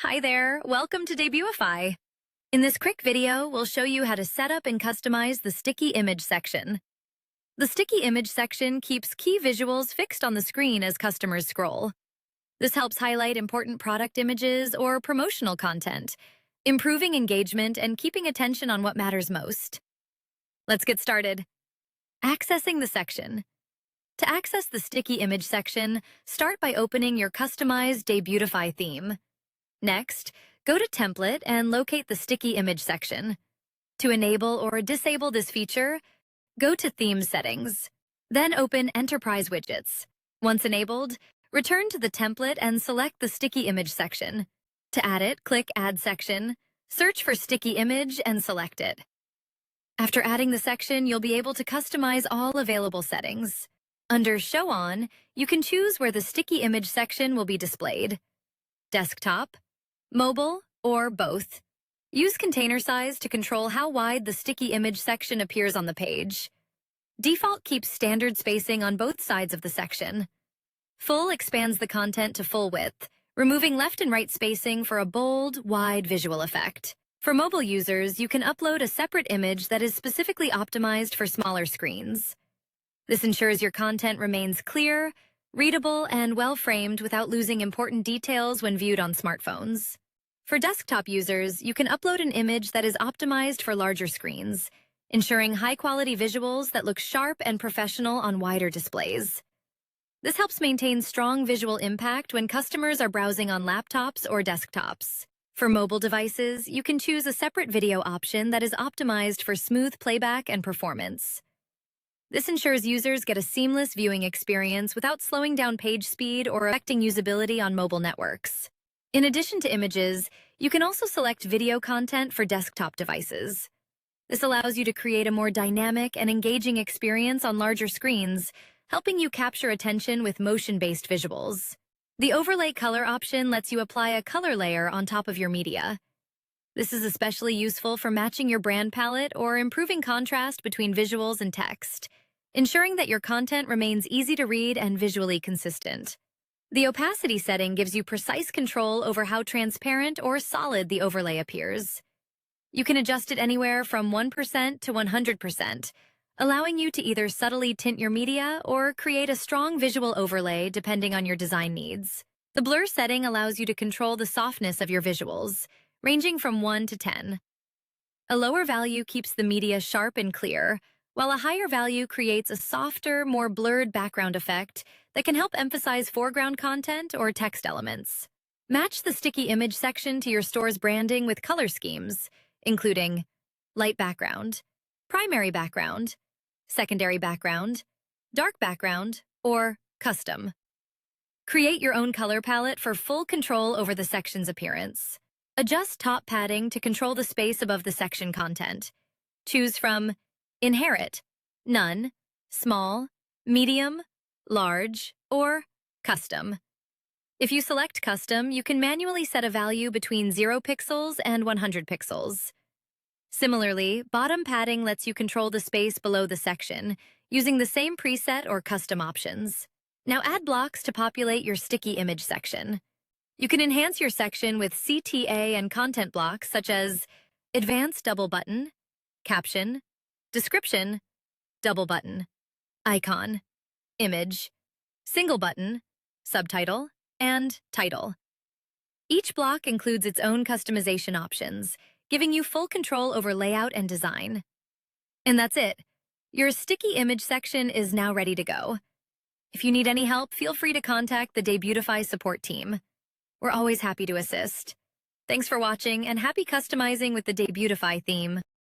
Hi there, welcome to Debutify. In this quick video, we'll show you how to set up and customize the sticky image section. The sticky image section keeps key visuals fixed on the screen as customers scroll. This helps highlight important product images or promotional content, improving engagement and keeping attention on what matters most. Let's get started. Accessing the section. To access the sticky image section, start by opening your customized Debutify theme. Next, go to Template and locate the sticky image section. To enable or disable this feature, go to Theme Settings. Then open Enterprise Widgets. Once enabled, return to the template and select the sticky image section. To add it, click Add Section, search for Sticky Image, and select it. After adding the section, you'll be able to customize all available settings. Under Show On, you can choose where the sticky image section will be displayed: desktop, mobile, or both. Use container size to control how wide the sticky image section appears on the page. Default keeps standard spacing on both sides of the section. Full expands the content to full width, removing left and right spacing for a bold, wide visual effect. For mobile users, you can upload a separate image that is specifically optimized for smaller screens. This ensures your content remains clear, readable, and well-framed without losing important details when viewed on smartphones. For desktop users, you can upload an image that is optimized for larger screens, ensuring high-quality visuals that look sharp and professional on wider displays. This helps maintain strong visual impact when customers are browsing on laptops or desktops. For mobile devices, you can choose a separate video option that is optimized for smooth playback and performance. This ensures users get a seamless viewing experience without slowing down page speed or affecting usability on mobile networks. In addition to images, you can also select video content for desktop devices. This allows you to create a more dynamic and engaging experience on larger screens, helping you capture attention with motion-based visuals. The overlay color option lets you apply a color layer on top of your media. This is especially useful for matching your brand palette or improving contrast between visuals and text, ensuring that your content remains easy to read and visually consistent. The opacity setting gives you precise control over how transparent or solid the overlay appears. You can adjust it anywhere from 1% to 100%, allowing you to either subtly tint your media or create a strong visual overlay depending on your design needs. The blur setting allows you to control the softness of your visuals, ranging from 1 to 10. A lower value keeps the media sharp and clear, while a higher value creates a softer, more blurred background effect that can help emphasize foreground content or text elements. Match the sticky image section to your store's branding with color schemes, including light background, primary background, secondary background, dark background, or custom. Create your own color palette for full control over the section's appearance. Adjust top padding to control the space above the section content. Choose from Inherit, None, Small, Medium, Large, or Custom. If you select Custom, you can manually set a value between 0 pixels and 100 pixels. Similarly, bottom padding lets you control the space below the section, using the same preset or custom options. Now add blocks to populate your sticky image section. You can enhance your section with CTA and content blocks such as Advanced Double Button, Caption, Description, Double Button, Icon, Image, Single Button, Subtitle, and Title. Each block includes its own customization options, giving you full control over layout and design. And that's it. Your sticky image section is now ready to go. If you need any help, feel free to contact the Debutify support team. We're always happy to assist. Thanks for watching and happy customizing with the Debutify theme.